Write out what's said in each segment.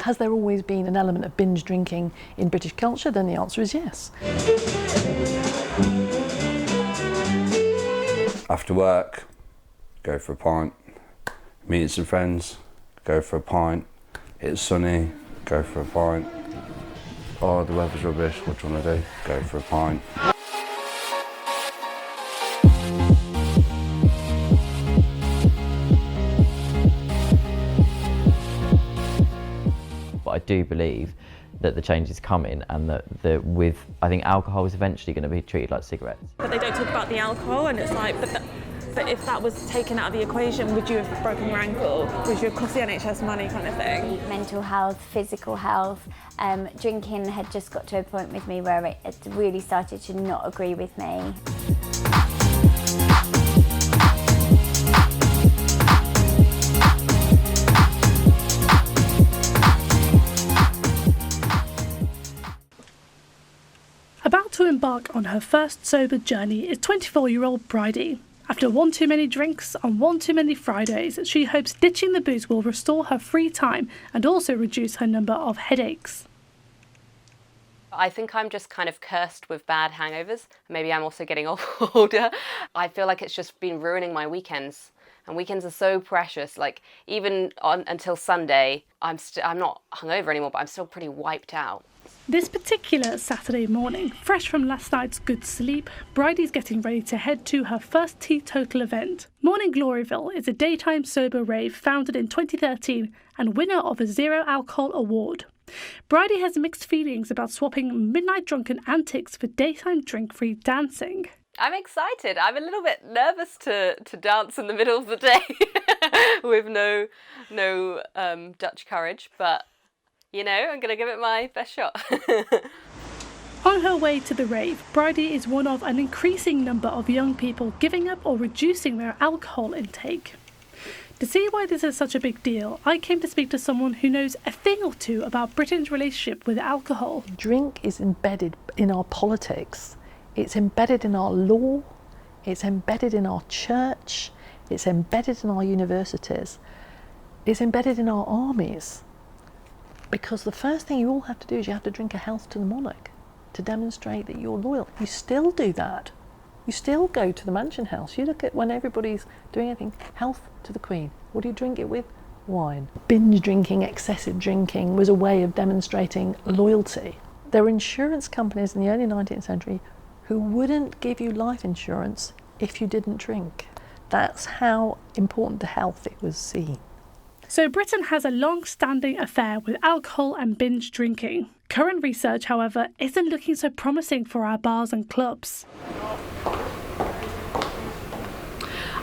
has there always been an element of binge drinking in British culture? Then the answer is yes. After work, go for a pint. Meeting some friends, go for a pint. It's sunny, go for a pint. Oh, the weather's rubbish, what do you want to do? Go for a pint. But I do believe that the change is coming, and that I think alcohol is eventually going to be treated like cigarettes. But they don't talk about the alcohol, and it's like, but if that was taken out of the equation, would you have broken your ankle? Would you have cost the NHS money, kind of thing? Mental health, physical health, drinking had just got to a point with me where it really started to not agree with me. About to embark on her first sober journey is 24-year-old Bridie. After one too many drinks on one too many Fridays, she hopes ditching the booze will restore her free time and also reduce her number of headaches. I think I'm just kind of cursed with bad hangovers. Maybe I'm also getting older. I feel like it's just been ruining my weekends. And weekends are so precious. Like, even until Sunday, I'm not hungover anymore, but I'm still pretty wiped out. This particular Saturday morning, fresh from last night's good sleep, Bridie's getting ready to head to her first teetotal event. Morning Gloryville is a daytime sober rave founded in 2013 and winner of a Zero Alcohol Award. Bridie has mixed feelings about swapping midnight drunken antics for daytime drink-free dancing. I'm excited. I'm a little bit nervous to dance in the middle of the day with no Dutch courage, but you know, I'm going to give it my best shot. On her way to the rave, Bridie is one of an increasing number of young people giving up or reducing their alcohol intake. To see why this is such a big deal, I came to speak to someone who knows a thing or two about Britain's relationship with alcohol. Drink is embedded in our politics, it's embedded in our law, it's embedded in our church, it's embedded in our universities, it's embedded in our armies. Because the first thing you all have to do is you have to drink a health to the monarch to demonstrate that you're loyal. You still do that. You still go to the Mansion House. You look at when everybody's doing anything, health to the Queen. What do you drink it with? Wine. Binge drinking, excessive drinking was a way of demonstrating loyalty. There were insurance companies in the early 19th century who wouldn't give you life insurance if you didn't drink. That's how important to health it was seen. So Britain has a long-standing affair with alcohol and binge drinking. Current research, however, isn't looking so promising for our bars and clubs.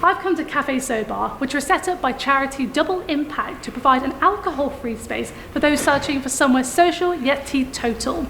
I've come to Café Sobar, which was set up by charity Double Impact to provide an alcohol-free space for those searching for somewhere social yet teetotal.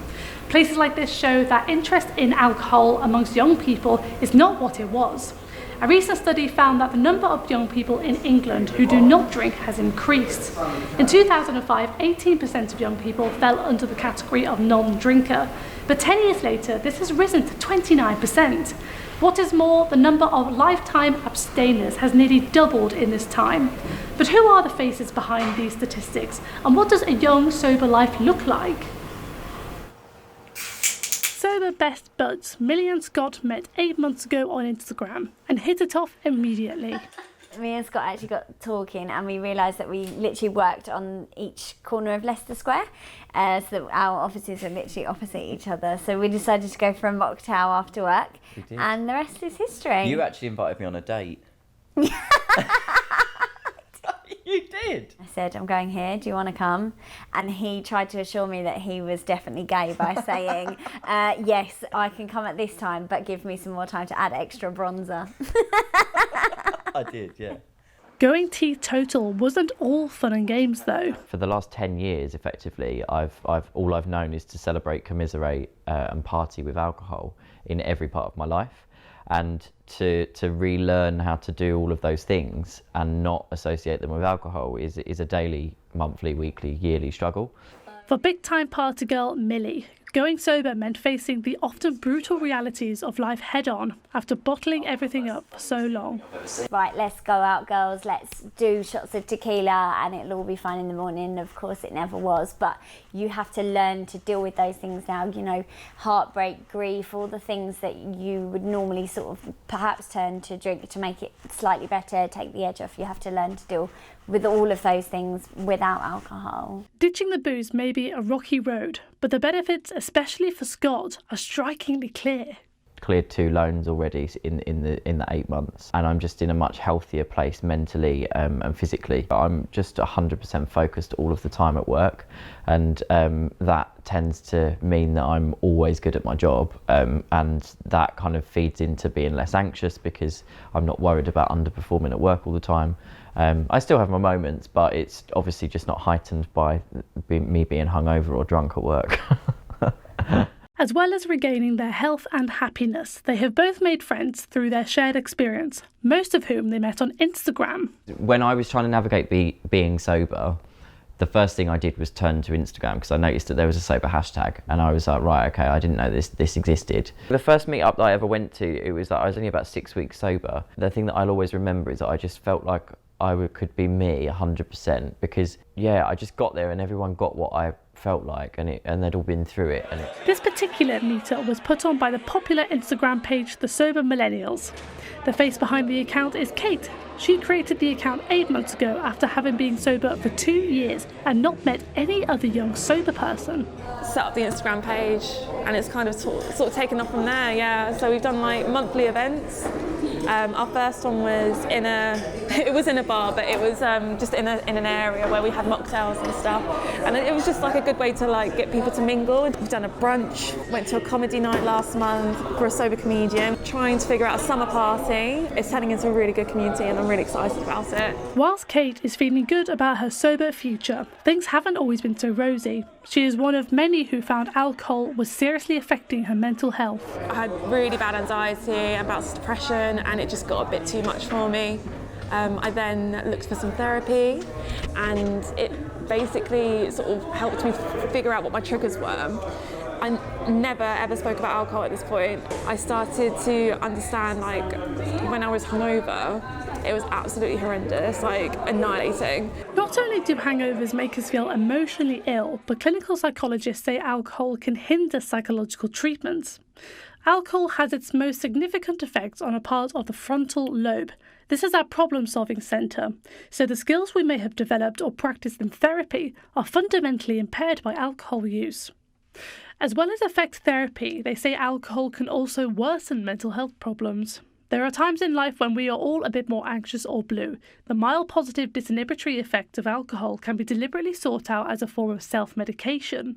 Places like this show that interest in alcohol amongst young people is not what it was. A recent study found that the number of young people in England who do not drink has increased. In 2005, 18% of young people fell under the category of non-drinker, but 10 years later, this has risen to 29%. What is more, the number of lifetime abstainers has nearly doubled in this time. But who are the faces behind these statistics, and what does a young, sober life look like? Sober best buds Millie and Scott met 8 months ago on Instagram and hit it off immediately. Me and Scott actually got talking and we realised that we literally worked on each corner of Leicester Square, so that our offices are literally opposite each other. So we decided to go for a mocktail after work, and the rest is history. You actually invited me on a date. You did? I said, I'm going here, do you want to come? And he tried to assure me that he was definitely gay by saying, yes, I can come at this time, but give me some more time to add extra bronzer. I did, yeah. Going teetotal wasn't all fun and games though. For the last 10 years, effectively, all I've known is to celebrate, commiserate and party with alcohol in every part of my life. And to relearn how to do all of those things and not associate them with alcohol is a daily, monthly, weekly, yearly struggle. For big-time party girl Millie, going sober meant facing the often brutal realities of life head-on after bottling everything up for so long. Right, let's go out, girls, let's do shots of tequila and it'll all be fine in the morning. Of course, it never was, but you have to learn to deal with those things now, you know, heartbreak, grief, all the things that you would normally sort of perhaps turn to drink to make it slightly better, take the edge off. You have to learn to deal with all of those things without alcohol. Ditching the booze may be a rocky road, but the benefits, especially for Scott, are strikingly clear. Cleared 2 loans already in the 8 months, and I'm just in a much healthier place mentally and physically. I'm just 100% focused all of the time at work, and that tends to mean that I'm always good at my job, and that kind of feeds into being less anxious because I'm not worried about underperforming at work all the time. I still have my moments, but it's obviously just not heightened by me being hungover or drunk at work. As well as regaining their health and happiness, they have both made friends through their shared experience, most of whom they met on Instagram. When I was trying to navigate being sober, the first thing I did was turn to Instagram because I noticed that there was a sober hashtag, and I was like, right, okay, I didn't know this existed. The first meetup that I ever went to, it was like I was only about 6 weeks sober. The thing that I'll always remember is that I just felt like could be me 100% because, yeah, I just got there and everyone got what I felt like, and they'd all been through it. This particular meetup was put on by the popular Instagram page The Sober Millennials. The face behind the account is Kate. She created the account 8 months ago after having been sober for 2 years and not met any other young sober person. Set up the Instagram page and it's kind of sort of taken off from there, yeah. So we've done like monthly events. Our first one was in a bar, but it was just in an area where we had mocktails and stuff, and it was just like a good way to like get people to mingle. We've done a brunch, went to a comedy night last month for a sober comedian, trying to figure out a summer party. It's turning into a really good community and I'm really excited about it. Whilst Kate is feeling good about her sober future, things haven't always been so rosy. She is one of many who found alcohol was seriously affecting her mental health. I had really bad anxiety and bouts of depression, and it just got a bit too much for me. I then looked for some therapy, and it basically sort of helped me figure out what my triggers were. I never ever spoke about alcohol at this point. I started to understand, like, when I was hungover, it was absolutely horrendous, like annihilating. Not only do hangovers make us feel emotionally ill, but clinical psychologists say alcohol can hinder psychological treatments. Alcohol has its most significant effects on a part of the frontal lobe. This is our problem-solving centre, so the skills we may have developed or practiced in therapy are fundamentally impaired by alcohol use. As well as affect therapy, they say alcohol can also worsen mental health problems. There are times in life when we are all a bit more anxious or blue. The mild positive disinhibitory effect of alcohol can be deliberately sought out as a form of self-medication.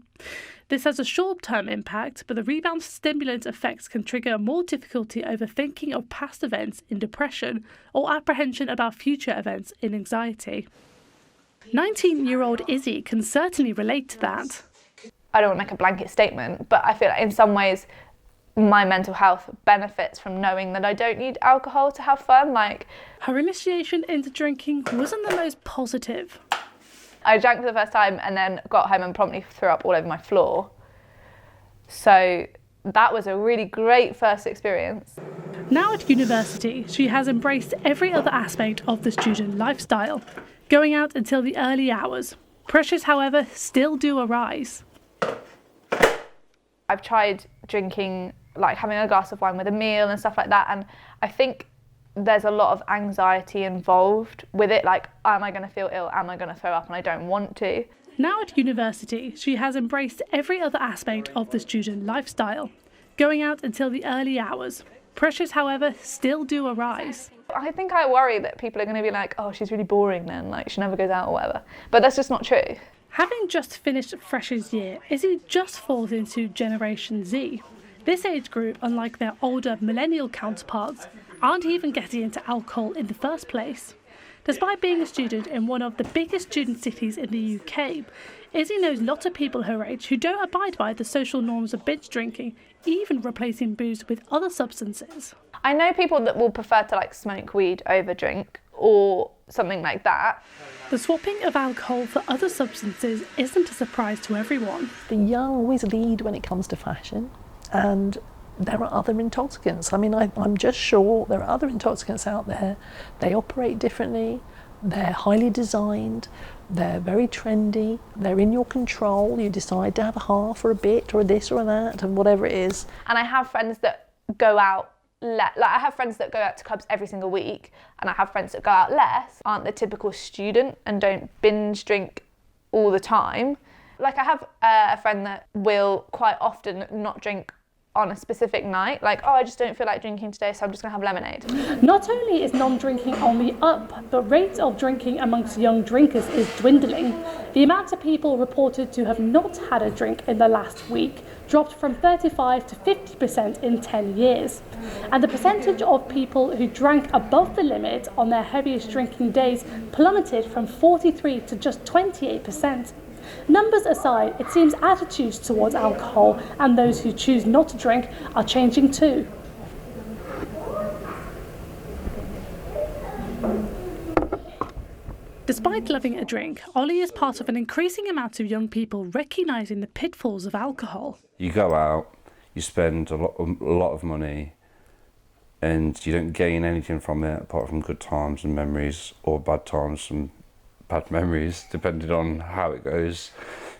This has a short-term impact, but the rebound stimulant effects can trigger more difficulty over thinking of past events in depression or apprehension about future events in anxiety. 19-year-old Izzy can certainly relate to that. I don't want to make a blanket statement, but I feel like in some ways my mental health benefits from knowing that I don't need alcohol to have fun. Like, her initiation into drinking wasn't the most positive. I drank for the first time and then got home and promptly threw up all over my floor. So that was a really great first experience. Now at university, she has embraced every other aspect of the student lifestyle, going out until the early hours. Pressures, however, still do arise. I've tried drinking, like having a glass of wine with a meal and stuff like that, and I think there's a lot of anxiety involved with it, like, am I going to feel ill, am I going to throw up, and I don't want to. Now at university, she has embraced every other aspect of the student lifestyle, going out until the early hours. Pressures, however, still do arise. I think I worry that people are going to be like, oh, she's really boring then, like she never goes out or whatever, but that's just not true. Having just finished freshers year, Izzy just falls into Generation Z. This age group, unlike their older millennial counterparts, aren't even getting into alcohol in the first place. Despite being a student in one of the biggest student cities in the UK, Izzy knows lots of people her age who don't abide by the social norms of binge drinking, even replacing booze with other substances. I know people that will prefer to like smoke weed over drink, or something like that. The swapping of alcohol for other substances isn't a surprise to everyone. The young always lead when it comes to fashion, and there are other intoxicants. I mean, I'm just sure there are other intoxicants out there. They operate differently, they're highly designed, they're very trendy, they're in your control. You decide to have a half or a bit or a this or a that and whatever it is. And I have friends that go out, I have friends that go out to clubs every single week, and I have friends that go out less, aren't the typical student and don't binge drink all the time. Like I have a friend that will quite often not drink on a specific night, like, oh, I just don't feel like drinking today, so I'm just gonna have lemonade. Not only is non-drinking on the up, but rates of drinking amongst young drinkers is dwindling. The amount of people reported to have not had a drink in the last week dropped from 35 to 50% in 10 years. And the percentage of people who drank above the limit on their heaviest drinking days plummeted from 43 to just 28%. Numbers aside, it seems attitudes towards alcohol and those who choose not to drink are changing too. Despite loving a drink, Ollie is part of an increasing amount of young people recognising the pitfalls of alcohol. You go out, you spend a lot of money, and you don't gain anything from it apart from good times and memories, or bad times and bad memories, depending on how it goes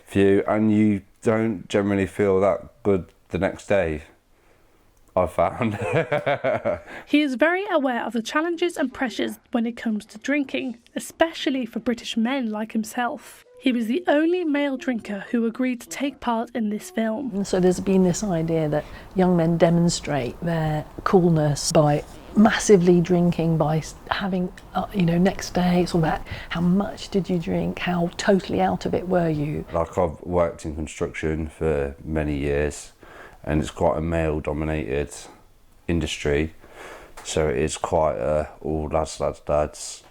for you, and you don't generally feel that good the next day, I've found. He is very aware of the challenges and pressures when it comes to drinking, especially for British men like himself. He was the only male drinker who agreed to take part in this film. And so there's been this idea that young men demonstrate their coolness by massively drinking, by having, next day it's all about how much did you drink, how totally out of it were you. Like, I've worked in construction for many years, and it's quite a male-dominated industry, so it is quite all lads,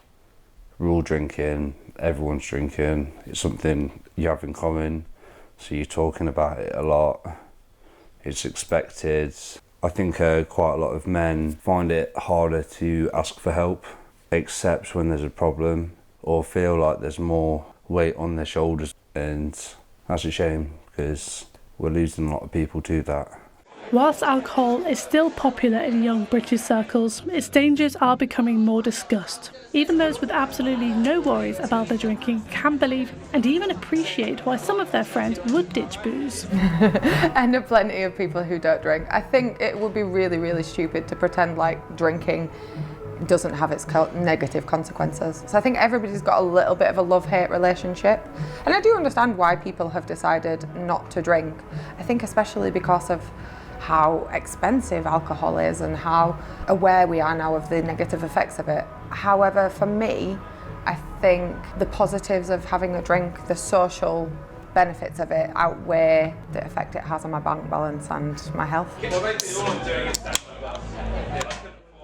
we're all drinking, everyone's drinking, it's something you have in common, so you're talking about it a lot, it's expected. I think quite a lot of men find it harder to ask for help, except when there's a problem, or feel like there's more weight on their shoulders, and that's a shame because we're losing a lot of people to that. Whilst alcohol is still popular in young British circles, its dangers are becoming more discussed. Even those with absolutely no worries about their drinking can believe and even appreciate why some of their friends would ditch booze. And there are plenty of people who don't drink. I think it would be really, really stupid to pretend like drinking doesn't have its negative consequences. So I think everybody's got a little bit of a love-hate relationship. And I do understand why people have decided not to drink. I think especially because of how expensive alcohol is and how aware we are now of the negative effects of it. However, for me, I think the positives of having a drink, the social benefits of it outweigh the effect it has on my bank balance and my health.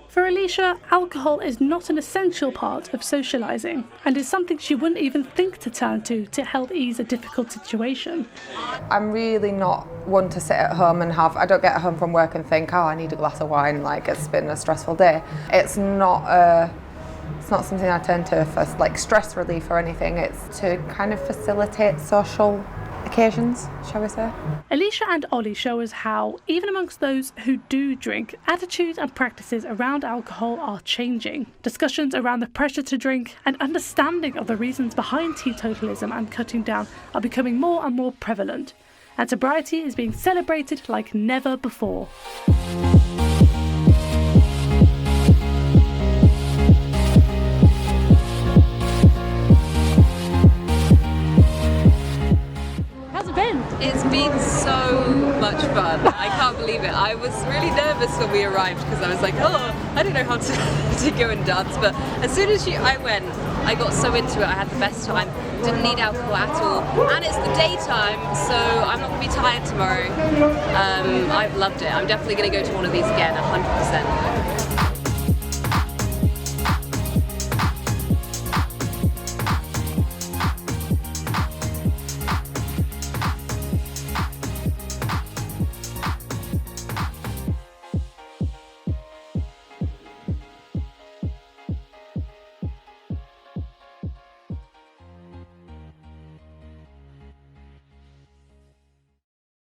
For Alicia, alcohol is not an essential part of socialising and is something she wouldn't even think to turn to help ease a difficult situation. I'm really not one to sit at home and I don't get home from work and think, oh, I need a glass of wine, like it's been a stressful day. It's not something I turn to for like stress relief or anything. It's to kind of facilitate social occasions, shall we say. Alicia and Ollie show us how, even amongst those who do drink, attitudes and practices around alcohol are changing. Discussions around the pressure to drink and understanding of the reasons behind teetotalism and cutting down are becoming more and more prevalent. And sobriety is being celebrated like never before. It's been so much fun. I can't believe it. I was really nervous when we arrived because I was like, oh, I don't know how to go and dance. But as soon as I went, I got so into it. I had the best time. Didn't need alcohol at all. And it's the daytime, so I'm not going to be tired tomorrow. I've loved it. I'm definitely going to go to one of these again, 100%.